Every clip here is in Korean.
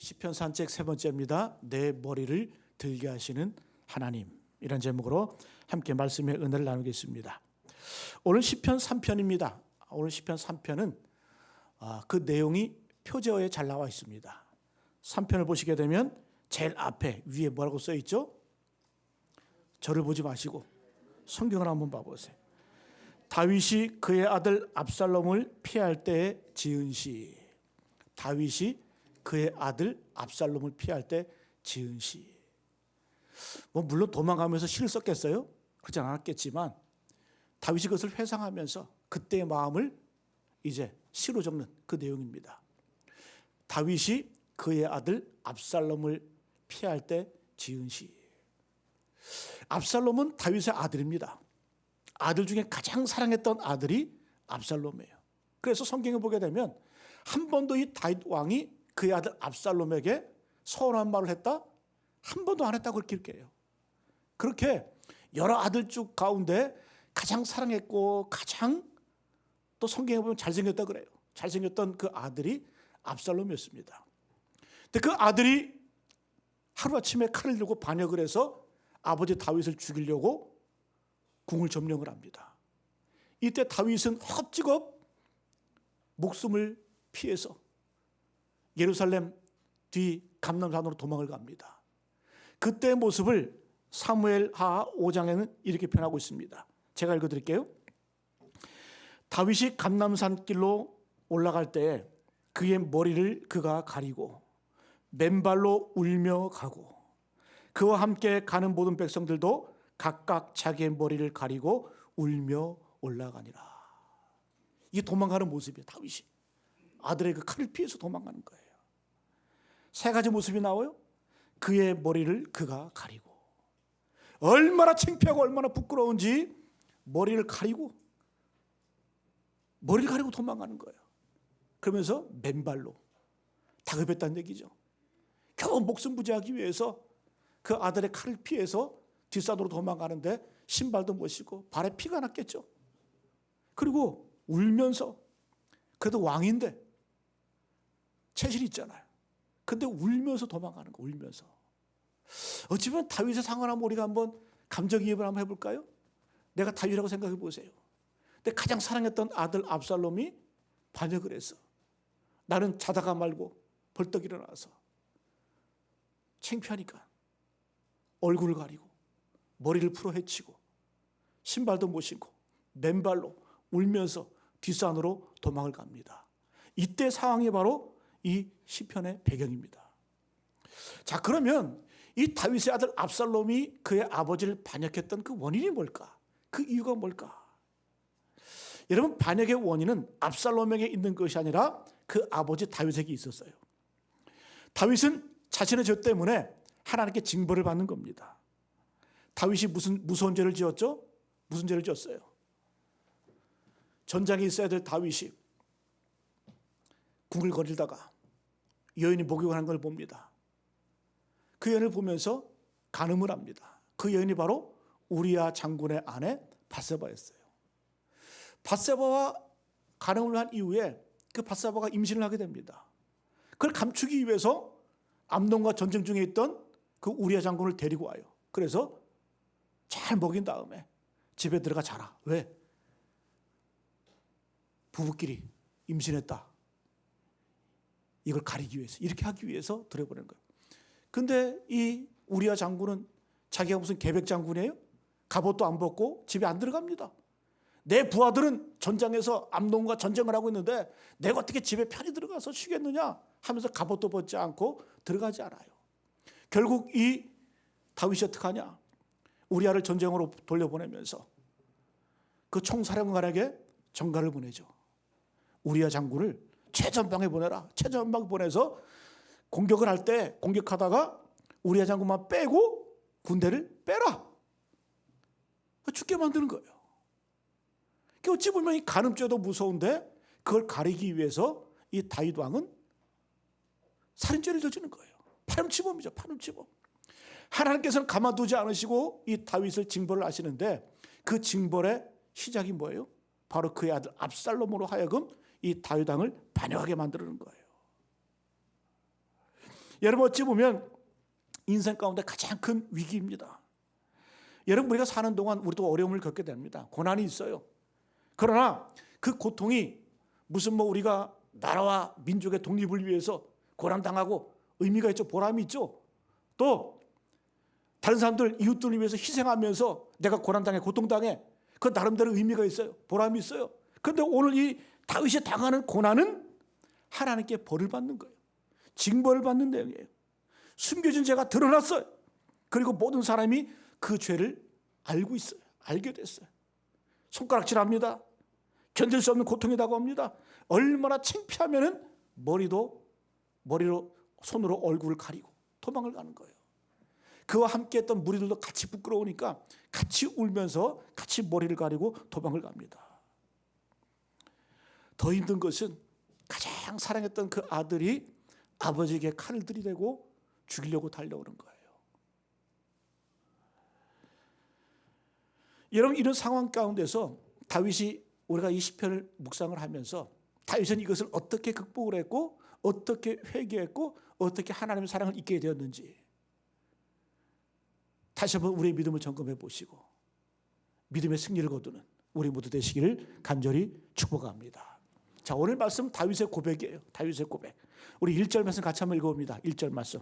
시편 산책 세 번째입니다. 내 머리를 들게 하시는 하나님, 이런 제목으로 함께 말씀의 은혜를 나누겠습니다. 오늘 시편 3편입니다. 오늘 시편 3편은 그 내용이 표제어에 잘 나와 있습니다. 3편을 보시게 되면 제일 앞에 위에 뭐라고 써 있죠? 저를 보지 마시고 성경을 한번 봐보세요. 다윗이 그의 아들 압살롬을 피할 때에 지은 시. 다윗이 그의 아들 압살롬을 피할 때 지은 시. 물론 도망가면서 시를 썼겠어요? 그렇지 않았겠지만 다윗이 그것을 회상하면서 그때의 마음을 이제 시로 적는 그 내용입니다. 다윗이 그의 아들 압살롬을 피할 때 지은 시. 압살롬은 다윗의 아들입니다. 아들 중에 가장 사랑했던 아들이 압살롬이에요. 그래서 성경에 보게 되면 한 번도 이 다윗 왕이 그의 아들 압살롬에게 서운한 말을 했다? 한 번도 안 했다고 그렇게 기록해요. 그렇게 여러 아들 중 가운데 가장 사랑했고 가장 또 성경에 보면 잘생겼다 그래요. 잘생겼던 그 아들이 압살롬이었습니다. 근데 그 아들이 하루아침에 칼을 들고 반역을 해서 아버지 다윗을 죽이려고 궁을 점령을 합니다. 이때 다윗은 허겁지겁 목숨을 피해서 예루살렘 뒤 감람산으로 도망을 갑니다. 그때의 모습을 사무엘하 5장에는 이렇게 표현하고 있습니다. 제가 읽어드릴게요. 다윗이 감람산 길로 올라갈 때 그의 머리를 그가 가리고 맨발로 울며 가고 그와 함께 가는 모든 백성들도 각각 자기의 머리를 가리고 울며 올라가니라. 이게 도망가는 모습이에요. 다윗이 아들의 그 칼을 피해서 도망가는 거예요. 세 가지 모습이 나와요. 그의 머리를 그가 가리고, 얼마나 창피하고 얼마나 부끄러운지 머리를 가리고 도망가는 거예요. 그러면서 맨발로 다급했다는 얘기죠. 겨우 목숨 부지하기 위해서 그 아들의 칼을 피해서 뒷산으로 도망가는데 신발도 못 신고 발에 피가 났겠죠. 그리고 울면서, 그래도 왕인데 체질이 있잖아요. 근데 울면서 도망가는 거, 울면서. 어찌 보면 다윗의 상황을 한번 우리가 한번 감정이입을 한번 해볼까요? 내가 다윗이라고 생각해 보세요. 근데 가장 사랑했던 아들 압살롬이 반역을 했어. 나는 자다가 말고 벌떡 일어나서 창피하니까 얼굴을 가리고 머리를 풀어 헤치고 신발도 못 신고 맨발로 울면서 뒷산으로 도망을 갑니다. 이때 상황이 바로 이 시편의 배경입니다. 자, 그러면 이 다윗의 아들 압살롬이 그의 아버지를 반역했던 그 원인이 뭘까? 그 이유가 뭘까? 여러분, 반역의 원인은 압살롬에게 있는 것이 아니라 그 아버지 다윗에게 있었어요. 다윗은 자신의 죄 때문에 하나님께 징벌을 받는 겁니다. 다윗이 무슨 무서운 죄를 지었죠? 무슨 죄를 지었어요? 전장에 있어야 될 다윗이 궁글거리다가 여인이 목욕을 하는 걸 봅니다. 그 여인을 보면서 간음을 합니다. 그 여인이 바로 우리야 장군의 아내 밧세바였어요. 밧세바와 간음을 한 이후에 그 밧세바가 임신을 하게 됩니다. 그걸 감추기 위해서 암논과 전쟁 중에 있던 그 우리야 장군을 데리고 와요. 그래서 잘 먹인 다음에 집에 들어가 자라. 왜? 부부끼리 임신했다. 이걸 가리기 위해서, 이렇게 하기 위해서 들여보낸 거예요. 근데 이 우리야 장군은 자기가 무슨 계백 장군이에요? 갑옷도 안 벗고 집에 안 들어갑니다. 내 부하들은 전장에서 암논과 전쟁을 하고 있는데 내가 어떻게 집에 편히 들어가서 쉬겠느냐 하면서 갑옷도 벗지 않고 들어가지 않아요. 결국 이 다윗이 어떻게 하냐? 우리야를 전쟁으로 돌려보내면서 그 총사령관에게 전가를 보내죠. 우리야 장군을 최전방에 보내라. 최전방에 보내서 공격을 할 때 공격하다가 우리야 장군만 빼고 군대를 빼라. 죽게 만드는 거예요. 어찌 보면 이 간음죄도 무서운데 그걸 가리기 위해서 이 다윗 왕은 살인죄를 저지르는 거예요. 파렴치범이죠. 파렴치범. 하나님께서는 가만두지 않으시고 이 다윗을 징벌을 하시는데 그 징벌의 시작이 뭐예요? 바로 그의 아들 압살롬으로 하여금 이 다윗 왕을 반역하게 만드는 거예요. 여러분 어찌 보면 인생 가운데 가장 큰 위기입니다. 여러분 우리가 사는 동안 우리도 어려움을 겪게 됩니다. 고난이 있어요. 그러나 그 고통이 무슨 우리가 나라와 민족의 독립을 위해서 고난당하고 의미가 있죠. 보람이 있죠. 또 다른 사람들 이웃들을 위해서 희생하면서 내가 고난당해 고통당해 그 나름대로 의미가 있어요. 보람이 있어요. 그런데 오늘 이 다윗이 당하는 고난은 하나님께 벌을 받는 거예요. 징벌을 받는 내용이에요. 숨겨진 죄가 드러났어요. 그리고 모든 사람이 그 죄를 알고 있어요. 알게 됐어요. 손가락질합니다. 견딜 수 없는 고통이 다가옵니다. 얼마나 창피하면은 머리로 손으로 얼굴을 가리고 도망을 가는 거예요. 그와 함께했던 무리들도 같이 부끄러우니까 같이 울면서 같이 머리를 가리고 도망을 갑니다. 더 힘든 것은 가장 사랑했던 그 아들이 아버지에게 칼을 들이대고 죽이려고 달려오는 거예요. 여러분 이런 상황 가운데서 다윗이 우리가 이 시편을 묵상을 하면서 다윗은 이것을 어떻게 극복을 했고 어떻게 회개했고 어떻게 하나님의 사랑을 잊게 되었는지 다시 한번 우리의 믿음을 점검해 보시고 믿음의 승리를 거두는 우리 모두 되시기를 간절히 축복합니다. 자, 오늘 말씀 다윗의 고백이에요. 다윗의 고백. 우리 1절 말씀 같이 한번 읽어봅니다. 1절 말씀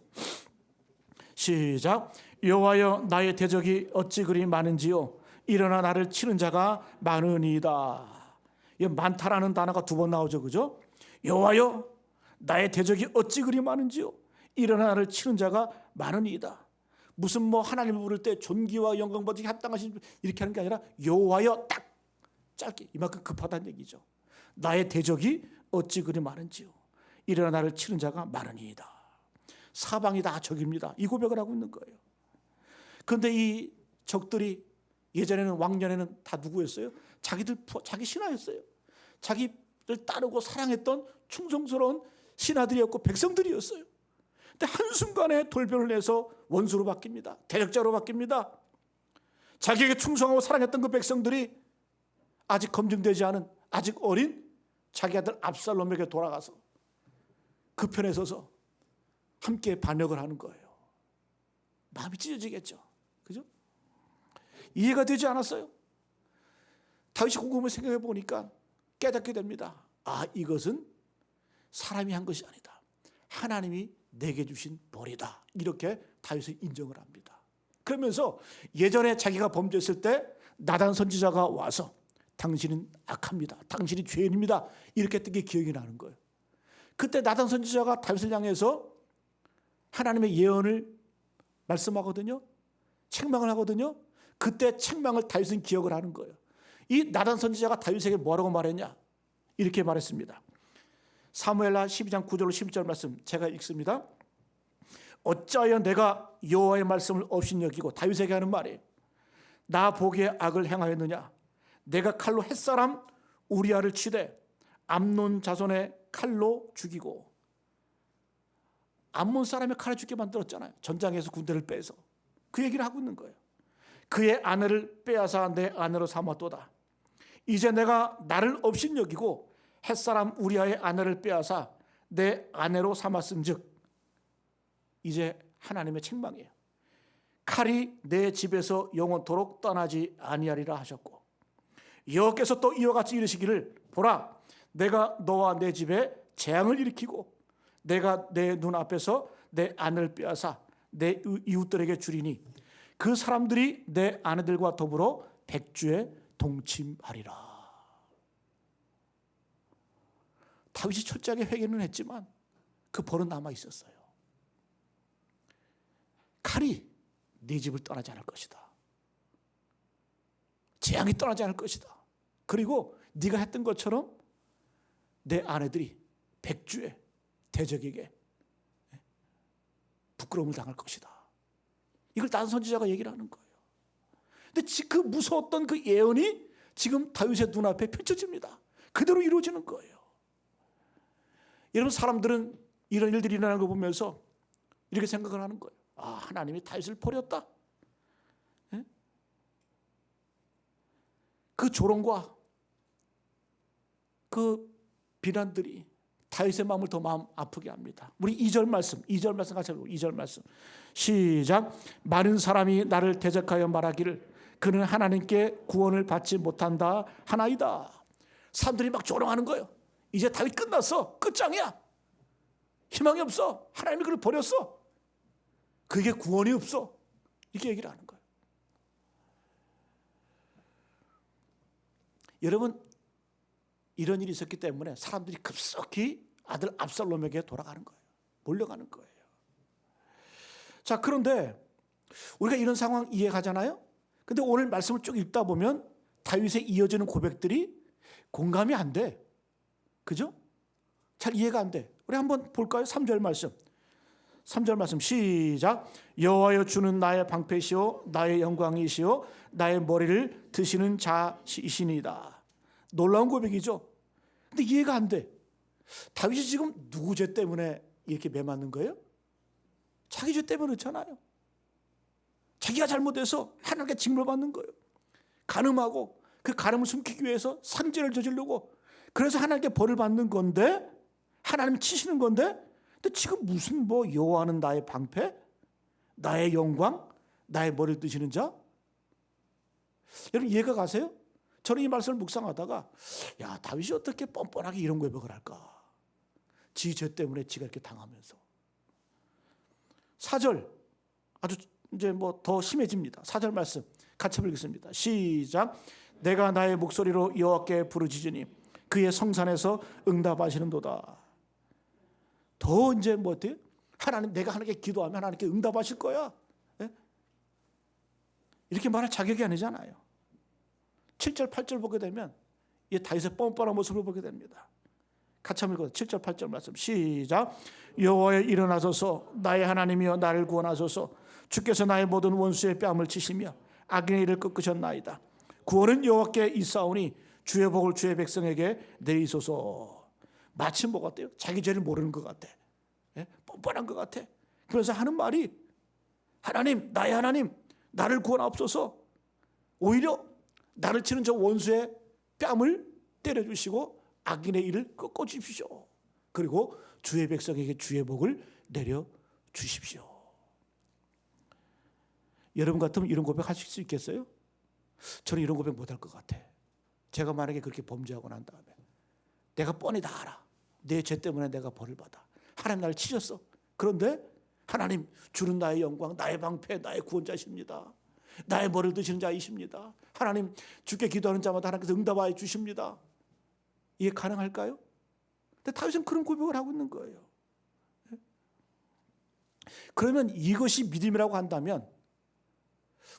시작. 여호와여 나의 대적이 어찌 그리 많은지요 일어나 나를 치는 자가 많으니이다. 이 많다라는 단어가 두 번 나오죠. 그죠? 여호와여 나의 대적이 어찌 그리 많은지요 일어나 나를 치는 자가 많으니이다. 무슨 하나님을 부를 때 존귀와 영광 받으시기 합당하신 이렇게 하는 게 아니라 여호와여 딱 짧게 이만큼 급하다는 얘기죠. 나의 대적이 어찌 그리 많은지요 일어나 나를 치는 자가 많으니이다. 사방이 다 적입니다. 이 고백을 하고 있는 거예요. 그런데 이 적들이 예전에는 왕년에는 다 누구였어요? 자기 신하였어요. 자기를 따르고 사랑했던 충성스러운 신하들이었고 백성들이었어요. 근데 한순간에 돌변을 내서 원수로 바뀝니다. 대적자로 바뀝니다. 자기에게 충성하고 사랑했던 그 백성들이 아직 검증되지 않은 아직 어린 자기 아들 압살롬에게 돌아가서 그 편에 서서 함께 반역을 하는 거예요. 마음이 찢어지겠죠. 그죠? 이해가 되지 않았어요. 다윗이 곰곰이 생각해 보니까 깨닫게 됩니다. 아, 이것은 사람이 한 것이 아니다. 하나님이 내게 주신 벌이다. 이렇게 다윗이 인정을 합니다. 그러면서 예전에 자기가 범죄했을 때 나단 선지자가 와서 당신은 악합니다. 당신이 죄인입니다. 이렇게 했던 게 기억이 나는 거예요. 그때 나단 선지자가 다윗을 향해서 하나님의 예언을 말씀하거든요. 책망을 하거든요. 그때 책망을 다윗은 기억을 하는 거예요. 이 나단 선지자가 다윗에게 뭐라고 말했냐? 이렇게 말했습니다. 사무엘하 12장 9절로 11절 말씀 제가 읽습니다. 어찌하여 내가 여호와의 말씀을 업신여기고 다윗에게 하는 말이 나 보기에 악을 행하였느냐? 내가 칼로 햇사람 우리아를 치되 암논 자손의 칼로 죽이고 암몬 사람의 칼을 죽게 만들었잖아요. 전장에서 군대를 빼서 그 얘기를 하고 있는 거예요. 그의 아내를 빼앗아 내 아내로 삼았도다. 이제 내가 나를 업신여기고 햇사람 우리아의 아내를 빼앗아 내 아내로 삼았음즉 이제 하나님의 책망이에요. 칼이 내 집에서 영원토록 떠나지 아니하리라 하셨고 여호와께서 또 이와 같이 이르시기를 보라 내가 너와 내 집에 재앙을 일으키고 내가 내 눈앞에서 내 아내를 빼앗아 내 이웃들에게 주리니 그 사람들이 내 아내들과 더불어 백주에 동침하리라. 다윗이 철저하게 회개는 했지만 그 벌은 남아 있었어요. 칼이 네 집을 떠나지 않을 것이다. 재앙이 떠나지 않을 것이다. 그리고 네가 했던 것처럼 내 아내들이 백주에 대적에게 부끄러움을 당할 것이다. 이걸 나단 선지자가 얘기를 하는 거예요. 근데 그 무서웠던 그 예언이 지금 다윗의 눈앞에 펼쳐집니다. 그대로 이루어지는 거예요. 여러분 사람들은 이런 일들이 일어나는 걸 보면서 이렇게 생각을 하는 거예요. 아, 하나님이 다윗을 버렸다. 그 조롱과 그 비난들이 다윗의 마음을 더 마음 아프게 합니다. 우리 2절 말씀 같이 읽고 2절 말씀 시작. 많은 사람이 나를 대적하여 말하기를 그는 하나님께 구원을 받지 못한다 하나이다. 사람들이 막 조롱하는 거예요. 이제 다윗 끝났어. 끝장이야. 희망이 없어. 하나님이 그를 버렸어. 그게 구원이 없어. 이렇게 얘기를 하는 거예요. 여러분, 이런 일이 있었기 때문에 사람들이 급속히 아들 압살롬에게 돌아가는 거예요. 몰려가는 거예요. 자, 그런데 우리가 이런 상황 이해하잖아요. 근데 오늘 말씀을 쭉 읽다 보면 다윗의 이어지는 고백들이 공감이 안 돼. 그죠? 잘 이해가 안 돼. 우리 한번 볼까요? 3절 말씀. 3절 말씀 시작. 여호와여 주는 나의 방패시오 나의 영광이시오 나의 머리를 드시는 자이시니이다. 놀라운 고백이죠. 근데 이해가 안 돼. 다윗이 지금 누구 죄 때문에 이렇게 매맞는 거예요? 자기 죄 때문에 그렇잖아요. 자기가 잘못해서 하나님께 징벌받는 거예요. 간음하고 그 간음을 숨기기 위해서 산죄를 저지르고 그래서 하나님께 벌을 받는 건데 하나님 치시는 건데 근데 지금 무슨 뭐 여호와는 나의 방패? 나의 영광? 나의 머리를 드시는 자? 여러분 이해가 가세요? 저는 이 말씀을 묵상하다가 야 다윗이 어떻게 뻔뻔하게 이런 고백을 할까? 지 죄 때문에 지가 이렇게 당하면서 4절 아주 이제 뭐 더 심해집니다. 4절 말씀 같이 읽겠습니다. 시작. 내가 나의 목소리로 여호와께 부르짖으니 그의 성산에서 응답하시는도다. 더 이제 뭐 어때요? 하나님 내가 하나님께 기도하면 하나님께 응답하실 거야. 네? 이렇게 말할 자격이 아니잖아요. 7절 8절 보게 되면 이 다윗의 뻔뻔한 모습을 보게 됩니다. 같이 한번 읽어요. 7절 8절 말씀 시작. 여호와여 일어나소서 나의 하나님이여 나를 구원하소서 주께서 나의 모든 원수의 뺨을 치시며 악인의 일을 꺾으셨나이다. 구원은 여호와께 있사오니 주의 복을 주의 백성에게 내리소서. 마침 뭐 같아요? 자기 죄를 모르는 것 같아. 예? 뻔뻔한 것 같아. 그래서 하는 말이 하나님 나의 하나님 나를 구원하옵소서. 오히려 나를 치는 저 원수의 뺨을 때려주시고 악인의 일을 꺾어주십시오. 그리고 주의 백성에게 주의 복을 내려주십시오. 여러분 같으면 이런 고백 하실 수 있겠어요? 저는 이런 고백 못할 것 같아. 제가 만약에 그렇게 범죄하고 난 다음에 내가 뻔히 다 알아. 내 죄 때문에 내가 벌을 받아. 하나님 나를 치셨어. 그런데 하나님 주는 나의 영광 나의 방패 나의 구원자십니다. 나의 머리를 드시는 자이십니다. 하나님 주께 기도하는 자마다 하나님께서 응답하여 주십니다. 이게 가능할까요? 근데 다윗은 그런 고백을 하고 있는 거예요. 그러면 이것이 믿음이라고 한다면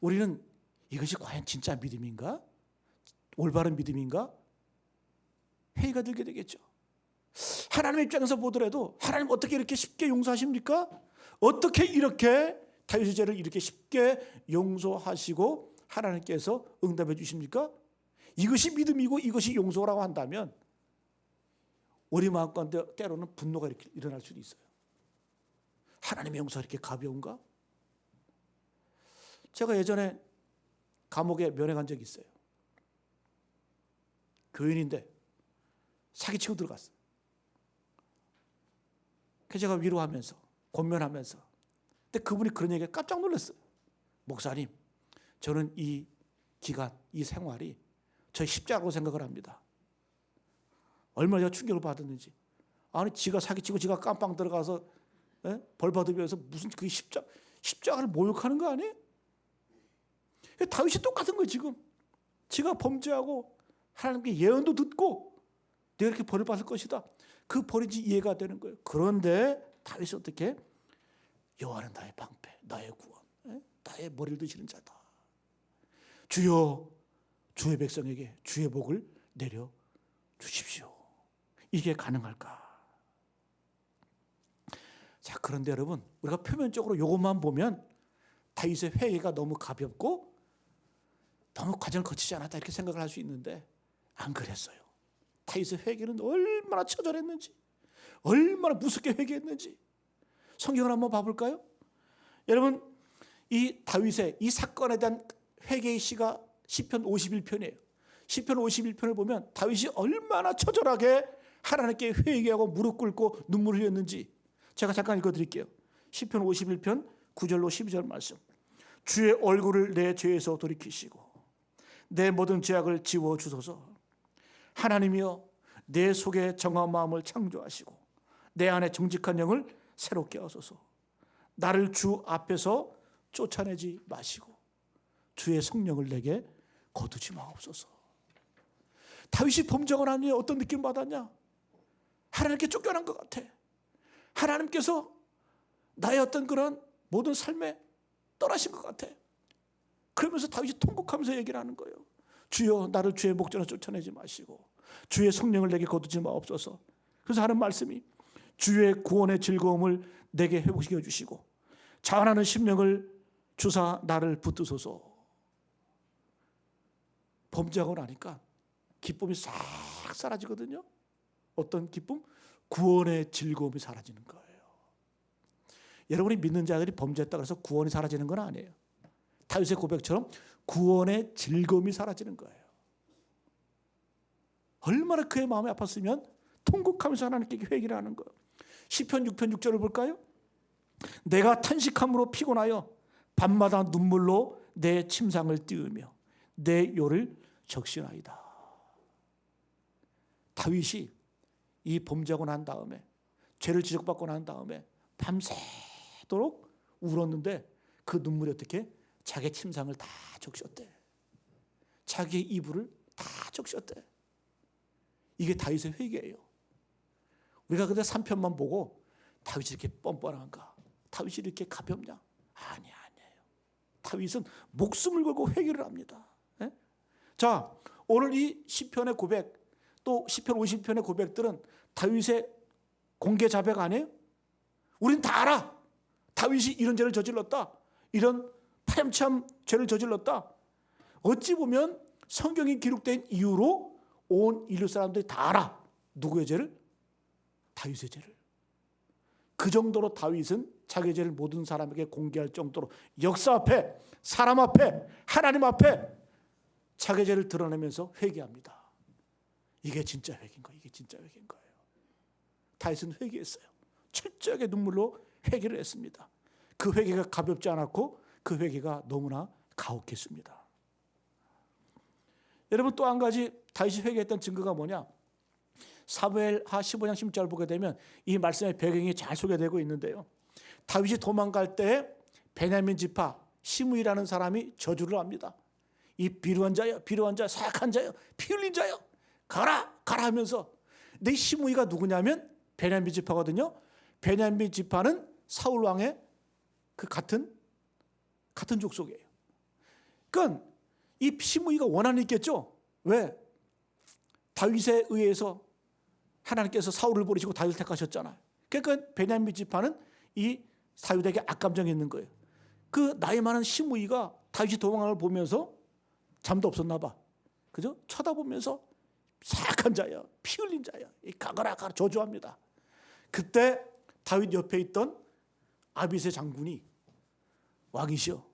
우리는 이것이 과연 진짜 믿음인가? 올바른 믿음인가? 회의가 들게 되겠죠. 하나님의 입장에서 보더라도 하나님 어떻게 이렇게 쉽게 용서하십니까? 어떻게 이렇게 다윗의 죄를 이렇게 쉽게 용서하시고 하나님께서 응답해 주십니까? 이것이 믿음이고 이것이 용서라고 한다면 우리 마음 가운데 때로는 분노가 이렇게 일어날 수도 있어요. 하나님의 용서가 이렇게 가벼운가? 제가 예전에 감옥에 면회간 적이 있어요. 교인인데 사기치고 들어갔어요. 그래서 제가 위로하면서 권면하면서 근데 그분이 그런 얘기에 깜짝 놀랐어요. 목사님 저는 이 기간 이 생활이 저의 십자가라고 생각을 합니다. 얼마나 제가 충격을 받았는지. 아니 지가 사기치고 지가 깜빵 들어가서 벌 받으면서 무슨 그게 십자가를 모욕하는 거 아니에요? 다윗이 똑같은 거예요. 지금 지가 범죄하고 하나님께 예언도 듣고 내가 이렇게 벌을 받을 것이다. 그 벌이 이해가 되는 거예요. 그런데 다윗이 어떻게 여호와는 나의 방패 나의 구원 나의 머리를 드시는 자다. 주여 주의 백성에게 주의 복을 내려 주십시오. 이게 가능할까? 자, 그런데 여러분 우리가 표면적으로 이것만 보면 다윗의 회개가 너무 가볍고 너무 과정을 거치지 않았다 이렇게 생각을 할 수 있는데 안 그랬어요. 다윗의 회개는 얼마나 처절했는지 얼마나 무섭게 회개했는지 성경을 한번 봐볼까요? 여러분 이 다윗의 이 사건에 대한 회개의 시가 시편 51편이에요. 시편 51편을 보면 다윗이 얼마나 처절하게 하나님께 회개하고 무릎 꿇고 눈물을 흘렸는지 제가 잠깐 읽어드릴게요. 시편 51편 9절로 12절 말씀. 주의 얼굴을 내 죄에서 돌이키시고 내 모든 죄악을 지워주소서. 하나님이여 내 속에 정한 마음을 창조하시고 내 안에 정직한 영을 새롭게 하소서. 나를 주 앞에서 쫓아내지 마시고 주의 성령을 내게 거두지 마옵소서. 다윗이 범죄하고 난 후에 어떤 느낌 받았냐? 하나님께 쫓겨난 것 같아. 하나님께서 나의 어떤 그런 모든 삶에 떠나신 것 같아. 그러면서 다윗이 통곡하면서 얘기를 하는 거예요. 주여 나를 주의 목전에서 쫓아내지 마시고 주의 성령을 내게 거두지 마옵소서. 그래서 하는 말씀이 주의 구원의 즐거움을 내게 회복시켜 주시고 자원하는 심령을 주사 나를 붙드소서. 범죄하고 나니까 기쁨이 싹 사라지거든요. 어떤 기쁨? 구원의 즐거움이 사라지는 거예요. 여러분이 믿는 자들이 범죄했다고 해서 구원이 사라지는 건 아니에요. 다윗의 고백처럼 구원의 즐거움이 사라지는 거예요. 얼마나 그의 마음이 아팠으면 통곡하면서 하나님께 회개를 하는 거예요. 시편 6편 6절을 볼까요? 내가 탄식함으로 피곤하여 밤마다 눈물로 내 침상을 띄우며 내 요를 적신하이다. 다윗이 이 범죄하고 난 다음에 죄를 지적받고 난 다음에 밤새도록 울었는데 그 눈물이 어떻게 자기 침상을 다 적셨대. 자기의 이불을 다 적셨대. 이게 다윗의 회개예요. 우리가 근데 3편만 보고 다윗이 이렇게 뻔뻔한가? 다윗이 이렇게 가볍냐? 아니에요. 다윗은 목숨을 걸고 회개를 합니다. 네? 자, 오늘 이 시편의 고백, 또 시편 50편의 고백들은 다윗의 공개 자백 아니에요? 우린 다 알아. 다윗이 이런 죄를 저질렀다. 이런 파렴치한 죄를 저질렀다. 어찌 보면 성경이 기록된 이후로 온 인류 사람들이 다 알아. 누구의 죄를? 다윗의 죄를. 그 정도로 다윗은 자기의 죄를 모든 사람에게 공개할 정도로 역사 앞에, 사람 앞에, 하나님 앞에 자기의 죄를 드러내면서 회개합니다. 이게 진짜 회개인 거예요. 이게 진짜 회개인 거예요. 다윗은 회개했어요. 철저하게 눈물로 회개를 했습니다. 그 회개가 가볍지 않았고 그 회개가 너무나 가혹했습니다. 여러분, 또 한 가지 다윗이 회개했던 증거가 뭐냐? 사무엘하 15장 16절을 보게 되면 이 말씀의 배경이 잘 소개되고 있는데요. 다윗이 도망갈 때 베냐민 지파 시므이라는 사람이 저주를 합니다. 이 비루한 자여, 비루한 자, 사악한 자여, 피 흘린 자여, 가라 가라 하면서. 근데 이 시므이가 누구냐면 베냐민 지파거든요. 베냐민 지파는 사울 왕의 그 같은 족속이에요. 그러니까 이 시므이가 원한이 있겠죠. 왜? 다윗에 의해서 하나님께서 사울을 버리시고 다윗을 택하셨잖아요. 그러니까 베냐민 지파는 이 다윗에게 악감정이 있는 거예요. 그 나이 많은 시므이가 다윗이 도망가는 걸 보면서 잠도 없었나 봐. 그죠? 쳐다보면서 사악한 자야, 피 흘린 자야, 가거라 가라 저주합니다. 그때 다윗 옆에 있던 아비새 장군이 왕이시여,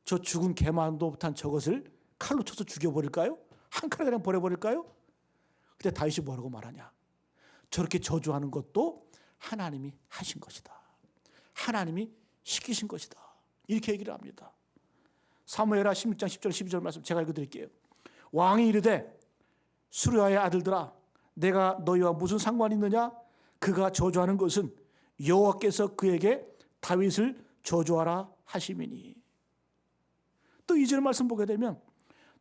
저 죽은 개만도 못한 저것을 칼로 쳐서 죽여버릴까요? 한 칼에 그냥 버려버릴까요? 그때 다윗이 뭐라고 말하냐? 저렇게 저주하는 것도 하나님이 하신 것이다. 하나님이 시키신 것이다. 이렇게 얘기를 합니다. 사무엘하 16장 10절 12절 말씀 제가 읽어드릴게요. 왕이 이르되 수르야의 아들들아, 내가 너희와 무슨 상관이 있느냐? 그가 저주하는 것은 여호와께서 그에게 다윗을 저주하라 하심이니. 또 2절 말씀 보게 되면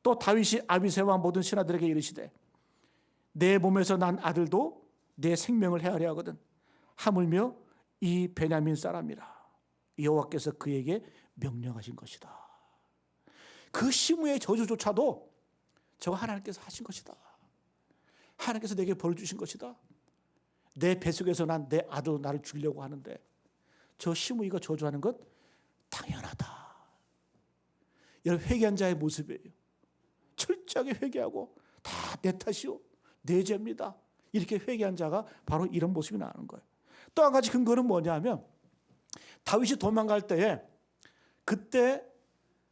또 다윗이 아비새와 모든 신하들에게 이르시되 내 몸에서 난 아들도 내 생명을 헤아려 하거든. 하물며 이 베냐민 사람이라 여호와께서 그에게 명령하신 것이다. 그 시므의 저주조차도 저거 하나님께서 하신 것이다. 하나님께서 내게 벌 주신 것이다. 내 뱃속에서 난 내 아들 나를 죽이려고 하는데 저 시므이가 저주하는 것 당연하다. 여러분, 회개한 자의 모습이에요. 철저하게 회개하고 다 내 탓이요, 내 죄입니다. 이렇게 회개한 자가 바로 이런 모습이 나오는 거예요. 또 한 가지 근거는 뭐냐면 다윗이 도망갈 때에 그때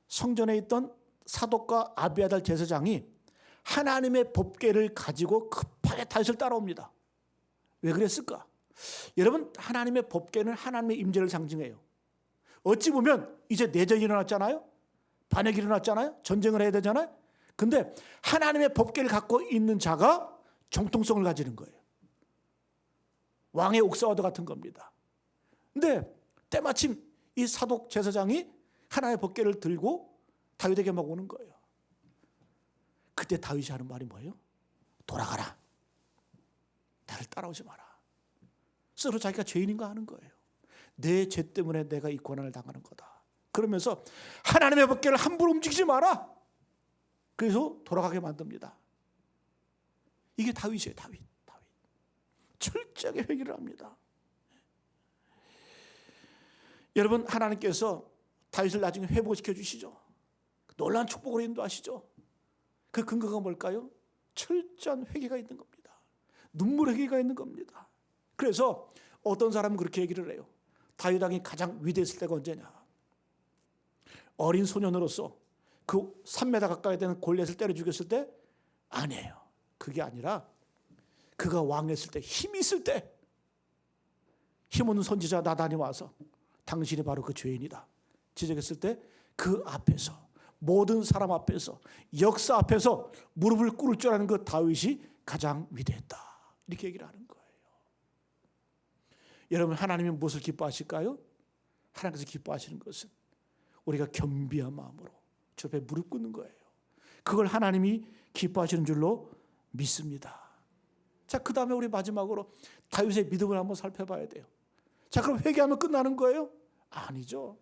성전에 있던 사독과 아비아달 제사장이 하나님의 법궤를 가지고 급하게 다윗을 따라옵니다. 왜 그랬을까? 여러분, 하나님의 법궤는 하나님의 임재를 상징해요. 어찌 보면 이제 내전이 일어났잖아요. 반역이 일어났잖아요. 전쟁을 해야 되잖아요. 근데 하나님의 법궤를 갖고 있는 자가 정통성을 가지는 거예요. 왕의 옥사와도 같은 겁니다. 근데 때마침 이 사독 제사장이 하나님의 법궤를 들고 다윗에게 막 오는 거예요. 그때 다윗이 하는 말이 뭐예요? 돌아가라. 나를 따라오지 마라. 스스로 자기가 죄인인 거 아는 거예요. 내 죄 때문에 내가 이 고난을 당하는 거다. 그러면서 하나님의 법궤를 함부로 움직이지 마라. 그래서 돌아가게 만듭니다. 이게 다윗이에요. 다윗. 철저하게 회개를 합니다. 여러분, 하나님께서 다윗을 나중에 회복시켜 주시죠. 놀라운 축복으로 인도하시죠. 그 근거가 뭘까요? 철저한 회개가 있는 겁니다. 눈물 회개가 있는 겁니다. 그래서 어떤 사람은 그렇게 얘기를 해요. 다윗 왕이 가장 위대했을 때가 언제냐? 어린 소년으로서 그 3m 가까이 되는 골리앗을 때려 죽였을 때? 아니에요. 그게 아니라 그가 왕했을 때, 힘이 있을 때, 힘없는 선지자 나단이 와서 당신이 바로 그 죄인이다 지적했을 때 그 앞에서, 모든 사람 앞에서, 역사 앞에서 무릎을 꿇을 줄 아는 그 다윗이 가장 위대했다. 이렇게 얘기를 하는 거예요. 여러분, 하나님이 무엇을 기뻐하실까요? 하나님께서 기뻐하시는 것은 우리가 겸비한 마음으로 주 앞에 무릎 꿇는 거예요. 그걸 하나님이 기뻐하시는 줄로 믿습니다. 자, 그 다음에 우리 마지막으로 다윗의 믿음을 한번 살펴봐야 돼요. 자, 그럼 회개하면 끝나는 거예요? 아니죠.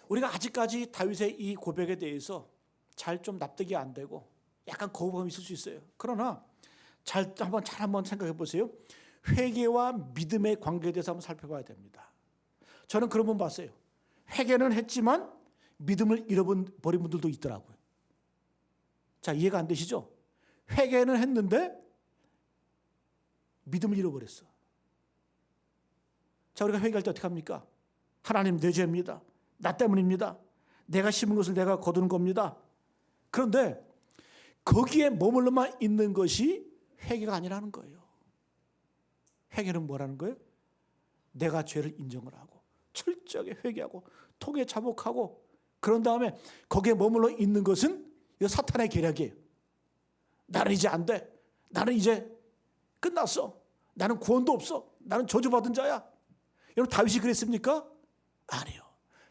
우리가 아직까지 다윗의 이 고백에 대해서 잘 좀 납득이 안 되고 약간 거부감이 있을 수 있어요. 그러나 잘 한번 생각해 보세요. 회개와 믿음의 관계에 대해서 한번 살펴봐야 됩니다. 저는 그런 분 봤어요. 회개는 했지만 믿음을 잃어버린 분들도 있더라고요. 자, 이해가 안 되시죠? 회개는 했는데 믿음을 잃어버렸어. 자, 우리가 회개할 때 어떻게 합니까? 하나님, 내 죄입니다. 나 때문입니다. 내가 심은 것을 내가 거두는 겁니다. 그런데 거기에 머물러만 있는 것이 회개가 아니라는 거예요. 회개는 뭐라는 거예요? 내가 죄를 인정을 하고 철저하게 회개하고 통에 자복하고 그런 다음에 거기에 머물러 있는 것은 이거 사탄의 계략이에요. 나는 이제 안 돼. 나는 이제 끝났어. 나는 구원도 없어. 나는 저주받은 자야. 여러분, 다윗이 그랬습니까? 아니요.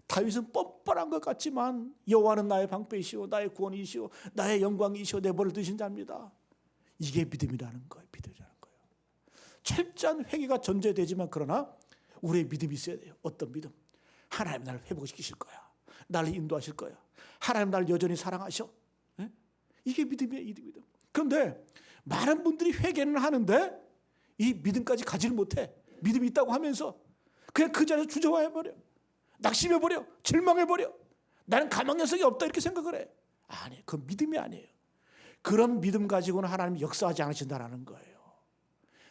다윗은 뻔뻔한 것 같지만 여호와는 나의 방패이시오, 나의 구원이시오, 나의 영광이시오, 내 벌을 드신 자입니다. 이게 믿음이라는 거예요. 믿음이라는 거예요. 철저한 회개가 전제되지만 그러나 우리의 믿음이 있어야 돼요. 어떤 믿음? 하나님 나를 회복시키실 거야. 나를 인도하실 거야. 하나님 나를 여전히 사랑하셔. 네? 이게 믿음이에요. 이 믿음. 그런데 많은 분들이 회개는 하는데 이 믿음까지 가지를 못해. 믿음이 있다고 하면서 그냥 그 자리에서 주저해버려. 낙심해버려. 절망해버려. 나는 가망연성이 없다 이렇게 생각을 해. 아니, 그건 믿음이 아니에요. 그런 믿음 가지고는 하나님이 역사하지 않으신다는 거예요.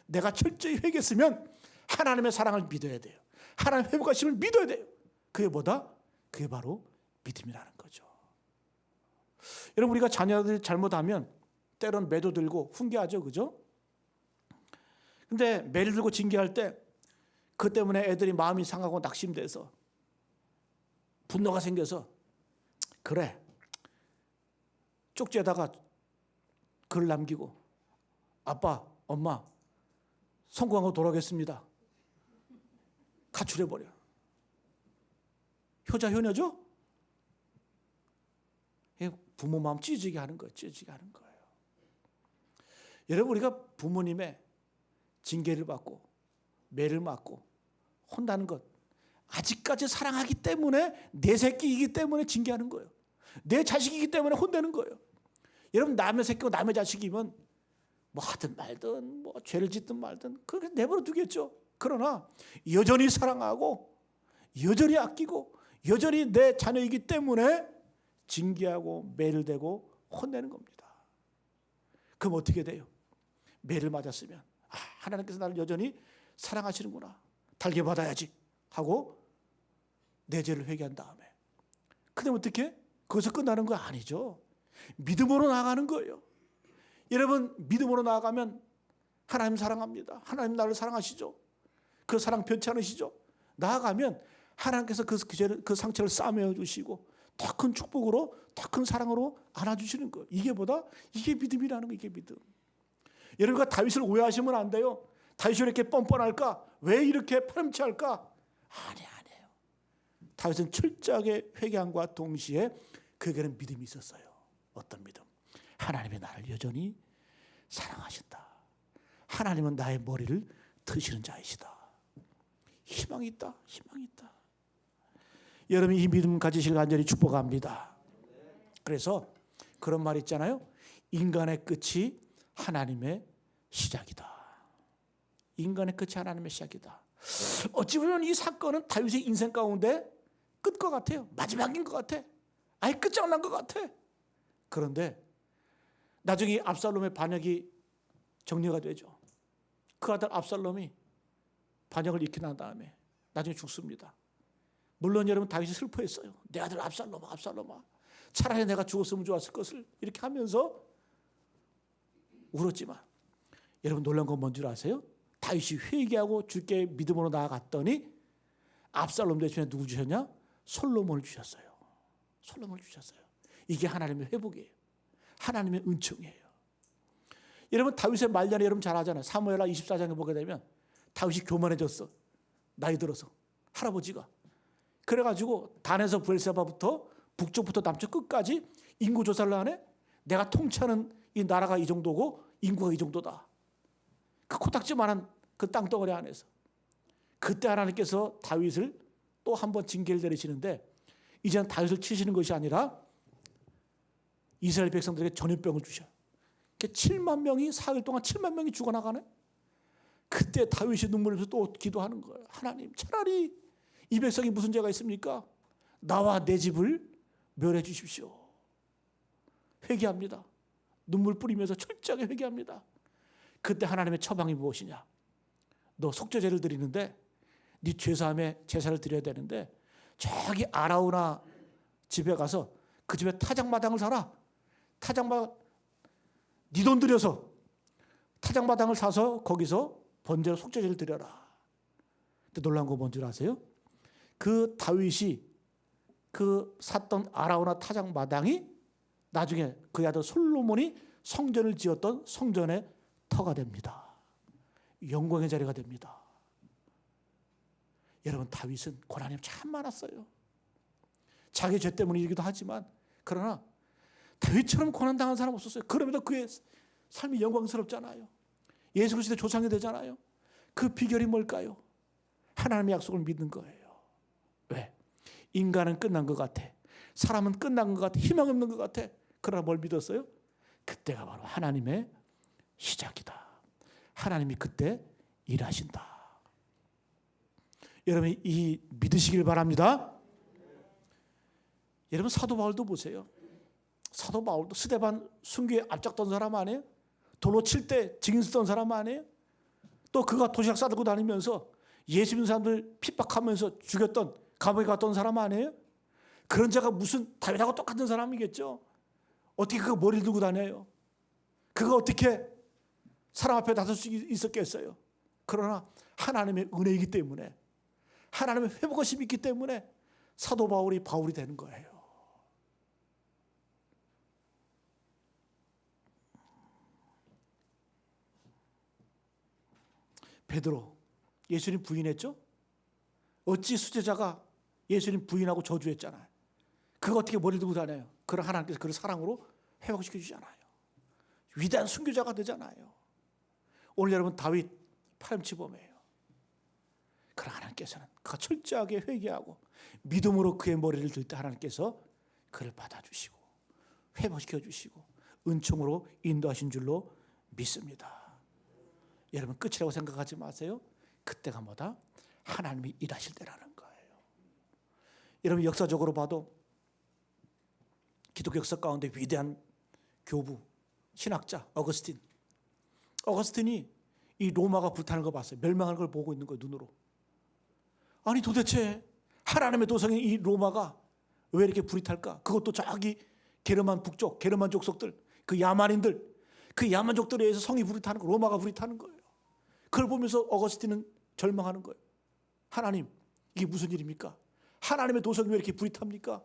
내가 철저히 회개했으면 하나님의 사랑을 믿어야 돼요. 하나님의 회복하심을 믿어야 돼요. 그게 뭐다? 그게 바로 믿음이라는 거죠. 여러분, 우리가 자녀들이 잘못하면 때론 매도 들고 훈계하죠. 그죠? 근데 매를 들고 징계할 때 그 때문에 애들이 마음이 상하고 낙심돼서 분노가 생겨서 그래, 쪽지에다가 글을 남기고 아빠, 엄마 성공하고 돌아오겠습니다. 가출해버려. 효자 효녀죠? 부모 마음 찢어지게 하는 거예요. 찢어지게 하는 거예요. 여러분, 우리가 부모님의 징계를 받고 매를 맞고 혼나는 것, 아직까지 사랑하기 때문에, 내 새끼이기 때문에 징계하는 거예요. 내 자식이기 때문에 혼내는 거예요. 여러분, 남의 새끼고 남의 자식이면 뭐 하든 말든 뭐 죄를 짓든 말든 그렇게 내버려 두겠죠. 그러나 여전히 사랑하고 여전히 아끼고 여전히 내 자녀이기 때문에 징계하고 매를 대고 혼내는 겁니다. 그럼 어떻게 돼요? 매를 맞았으면 하나님께서 나를 여전히 사랑하시는구나, 달게 받아야지 하고 내 죄를 회개한 다음에, 그다음 어떻게? 거기서 끝나는 거 아니죠. 믿음으로 나아가는 거예요. 여러분, 믿음으로 나아가면 하나님 사랑합니다. 하나님 나를 사랑하시죠. 그 사랑 변치 않으시죠. 나아가면 하나님께서 그 상처를 싸매어 주시고 더 큰 축복으로, 더 큰 사랑으로 안아주시는 거예요. 이게 믿음이라는 거예요. 이게 믿음. 여러분과 다윗을 오해하시면 안 돼요. 다윗이 왜 이렇게 뻔뻔할까? 왜 이렇게 파렴치할까? 아니에요. 다윗은 철저하게 회개함과 동시에 그에게는 믿음이 있었어요. 어떤 믿음? 하나님이 나를 여전히 사랑하신다. 하나님은 나의 머리를 드시는 자이시다. 희망이 있다. 희망이 있다. 여러분 이 믿음 가지실 간절히 축복합니다. 그래서 그런 말 있잖아요. 인간의 끝이 하나님의 시작이다. 인간의 끝이 하나님의 시작이다. 어찌 보면 이 사건은 다윗의 인생 가운데 끝것 같아요. 마지막인 것 같아. 아예 끝장난 것 같아. 그런데 나중에 압살롬의 반역이 정리가 되죠. 그 아들 압살롬이 반역을 익히 난 다음에 나중에 죽습니다. 물론 여러분 다윗이 슬퍼했어요. 내 아들 압살롬아, 압살롬아. 차라리 내가 죽었으면 좋았을 것을 이렇게 하면서 울었지만 여러분 놀란 건 뭔 줄 아세요? 다윗이 회개하고 주께 믿음으로 나아갔더니 압살롬 대신에 누구 주셨냐? 솔로몬을 주셨어요. 솔로몬을 주셨어요. 이게 하나님의 회복이에요. 하나님의 은총이에요. 여러분 다윗의 말년에 여러분 잘 아잖아요. 사무엘하 24장에 보게 되면 다윗이 교만해졌어. 나이 들어서 할아버지가. 그래가지고 단에서 브엘세바부터 북쪽부터 남쪽 끝까지 인구 조사를 하네. 내가 통치하는 이 나라가 이 정도고 인구가 이 정도다. 그 코딱지만한 그 땅덩어리 안에서. 그때 하나님께서 다윗을 또 한 번 징계를 내리시는데 이제는 다윗을 치시는 것이 아니라 이스라엘 백성들에게 전염병을 주셔. 7만 명이 사흘 동안 7만 명이 죽어나가네. 그때 다윗이 눈물을 흘려서 또 기도하는 거예요. 하나님 차라리 이 백성이 무슨 죄가 있습니까? 나와 내 집을 멸해 주십시오. 회개합니다. 눈물 뿌리면서 철저하게 회개합니다. 그때 하나님의 처방이 무엇이냐? 너 속죄제를 드리는데 네 죄사함에 제사를 드려야 되는데 저기 아라우나 집에 가서 그 집에 타작마당을 사라. 타작마당 네 돈 들여서 타작마당을 사서 거기서 번제로 속죄제를 드려라. 근데 놀라운 거 뭔 줄 아세요? 그 다윗이 그 샀던 아라우나 타작마당이 나중에 그 아들 솔로몬이 성전을 지었던 성전의 터가 됩니다. 영광의 자리가 됩니다. 여러분 다윗은 고난이 참 많았어요. 자기 죄 때문이기도 하지만 그러나 다윗처럼 고난당한 사람 없었어요. 그럼에도 그의 삶이 영광스럽잖아요. 예수 그리스도의 조상이 되잖아요. 그 비결이 뭘까요? 하나님의 약속을 믿는 거예요. 왜? 인간은 끝난 것 같아. 사람은 끝난 것 같아. 희망 없는 것 같아. 그러나 뭘 믿었어요? 그때가 바로 하나님의 시작이다. 하나님이 그때 일하신다. 여러분 이 믿으시길 바랍니다. 여러분 사도 바울도 보세요. 사도 바울도 스데반 순교에 앞장던 사람 아니에요? 돌로 칠 때 증인 쓰던 사람 아니에요? 또 그가 도시락 싸들고 다니면서 예수 믿는 사람들 핍박하면서 죽였던 감옥에 갔던 사람 아니에요? 그런 자가 무슨 다윗하고 똑같은 사람이겠죠. 어떻게 그 머리를 들고 다녀요? 그가 어떻게 사람 앞에 나설 수 있었겠어요? 그러나 하나님의 은혜이기 때문에 하나님의 회복하심이 있기 때문에 사도 바울이 되는 거예요. 베드로 예수님 부인했죠? 어찌 수제자가 예수님 부인하고 저주했잖아요. 그가 어떻게 머리를 들고 다녀요? 그러나 하나님께서 그를 사랑으로 회복시켜 주잖아요. 위대한 순교자가 되잖아요. 오늘 여러분 다윗 파렴치범이에요. 그러나 하나님께서는 그가 철저하게 회개하고 믿음으로 그의 머리를 들 때 하나님께서 그를 받아주시고 회복시켜 주시고 은총으로 인도하신 줄로 믿습니다. 여러분 끝이라고 생각하지 마세요. 그때가 뭐다? 하나님이 일하실 때라는 거예요. 여러분 역사적으로 봐도 기독교 역사 가운데 위대한 교부, 신학자 어거스틴이 이 로마가 불타는 걸 봤어요. 멸망하는 걸 보고 있는 거예요. 눈으로. 아니 도대체 하나님의 도성인 이 로마가 왜 이렇게 불이 탈까? 그것도 저기 게르만 북쪽, 게르만 족속들, 그 야만인들, 그 야만족들에 의해서 성이 불이 타는 거, 로마가 불이 타는 거예요. 그걸 보면서 어거스틴은 절망하는 거예요. 하나님, 이게 무슨 일입니까? 하나님의 도성이 왜 이렇게 불이 탑니까?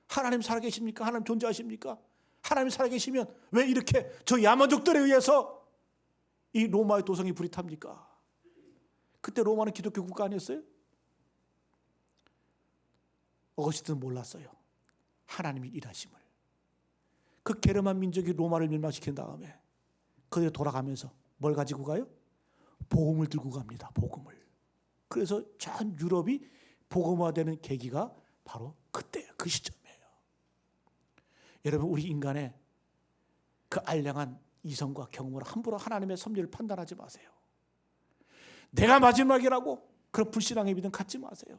하나님 살아계십니까? 하나님 존재하십니까? 하나님 살아계시면 왜 이렇게 저 야만족들에 의해서 이 로마의 도성이 불이 탑니까? 그때 로마는 기독교 국가 아니었어요? 어거스틴은 몰랐어요. 하나님이 일하심을. 그 게르만 민족이 로마를 멸망시킨 다음에 그들이 돌아가면서 뭘 가지고 가요? 복음을 들고 갑니다. 복음을. 그래서 전 유럽이 복음화되는 계기가 바로 그때예요. 그 시점이에요. 여러분, 우리 인간의 그 알량한 이성과 경험으로 함부로 하나님의 섭리를 판단하지 마세요. 내가 마지막이라고 그런 불신앙의 믿음 갖지 마세요.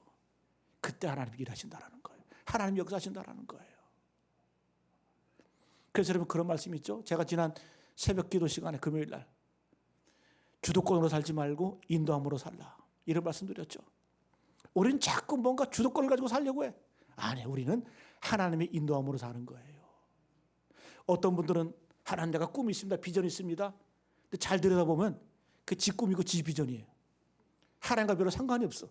그때 하나님이 일하신다라는 거예요. 하나님이 역사하신다라는 거예요. 그래서 여러분, 그런 말씀이 있죠. 제가 지난 새벽 기도 시간에 금요일 날 주도권으로 살지 말고 인도함으로 살라, 이런 말씀드렸죠. 우리는 자꾸 뭔가 주도권을 가지고 살려고 해. 아니, 우리는 하나님의 인도함으로 사는 거예요. 어떤 분들은 하나님, 내가 꿈이 있습니다, 비전이 있습니다. 근데 잘 들여다보면 그 지 꿈이고 지 비전이에요. 하나님과 별로 상관이 없어.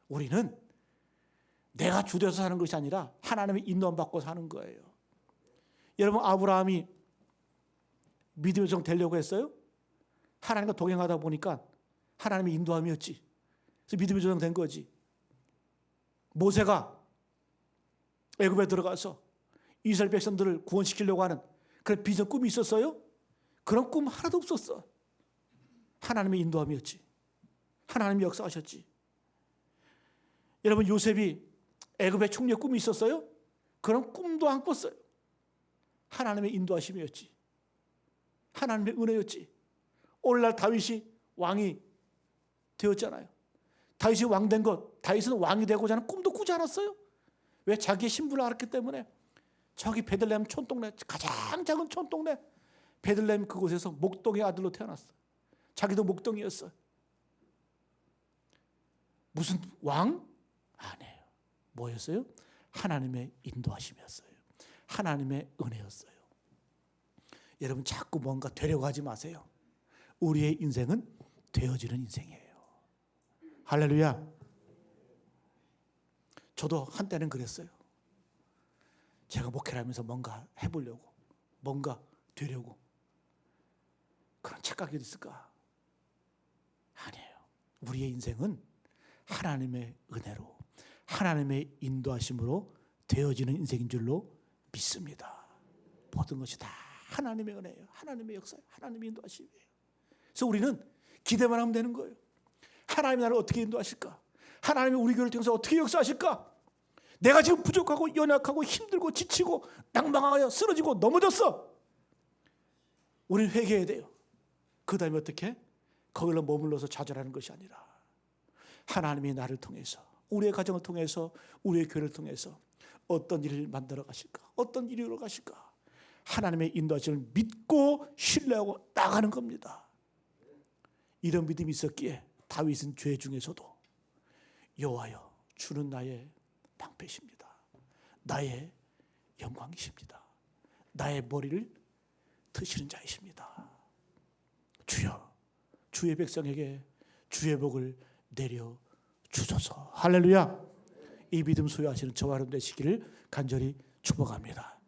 우리는 내가 주도해서 사는 것이 아니라 하나님의 인도함 받고 사는 거예요. 여러분, 아브라함이 믿음의 종 되려고 했어요? 하나님과 동행하다 보니까 하나님의 인도함이었지. 그래서 믿음의 조상 된 거지. 모세가 애굽에 들어가서 이스라엘 백성들을 구원시키려고 하는 그런 비전, 꿈이 있었어요? 그런 꿈 하나도 없었어. 하나님의 인도함이었지. 하나님이 역사하셨지. 여러분, 요셉이 애굽의 총리의 꿈이 있었어요? 그런 꿈도 안 꿨어요. 하나님의 인도하심이었지. 하나님의 은혜였지. 오늘날 다윗이 왕이 되었잖아요. 다윗이 왕 된 것, 다윗은 왕이 되고자 하는 꿈도 꾸지 않았어요. 왜? 자기의 신분을 알았기 때문에. 저기 베들레헴 촌동네, 가장 작은 촌동네 베들레헴 그곳에서 목동의 아들로 태어났어요. 자기도 목동이었어요. 무슨 왕? 아니에요. 뭐였어요? 하나님의 인도하심이었어요. 하나님의 은혜였어요. 여러분, 자꾸 뭔가 되려고 하지 마세요. 우리의 인생은 되어지는 인생이에요. 할렐루야. 저도 한때는 그랬어요. 제가 목회를 하면서 뭔가 해보려고, 뭔가 되려고, 그런 착각이 있을까? 아니에요. 우리의 인생은 하나님의 은혜로, 하나님의 인도하심으로 되어지는 인생인 줄로 믿습니다. 모든 것이 다 하나님의 은혜예요. 하나님의 역사예요. 하나님의 인도하심이에요. 그래서 우리는 기대만 하면 되는 거예요. 하나님이 나를 어떻게 인도하실까? 하나님이 우리 교회를 통해서 어떻게 역사하실까? 내가 지금 부족하고 연약하고 힘들고 지치고 낭망하여 쓰러지고 넘어졌어. 우리는 회개해야 돼요. 그 다음에 어떻게? 거기로 머물러서 좌절하는 것이 아니라 하나님이 나를 통해서, 우리의 가정을 통해서, 우리의 교회를 통해서 어떤 일을 만들어 가실까? 어떤 일이 이루어 가실까? 하나님의 인도하심을 믿고 신뢰하고 나가는 겁니다. 이런 믿음이 있었기에 다윗은 죄 중에서도 여호와여, 주는 나의 방패십니다. 나의 영광이십니다. 나의 머리를 드시는 자이십니다. 주여, 주의 백성에게 주의 복을 내려 주소서. 할렐루야. 이 믿음 소유하시는 저와 여러분 되시기를 간절히 축복합니다.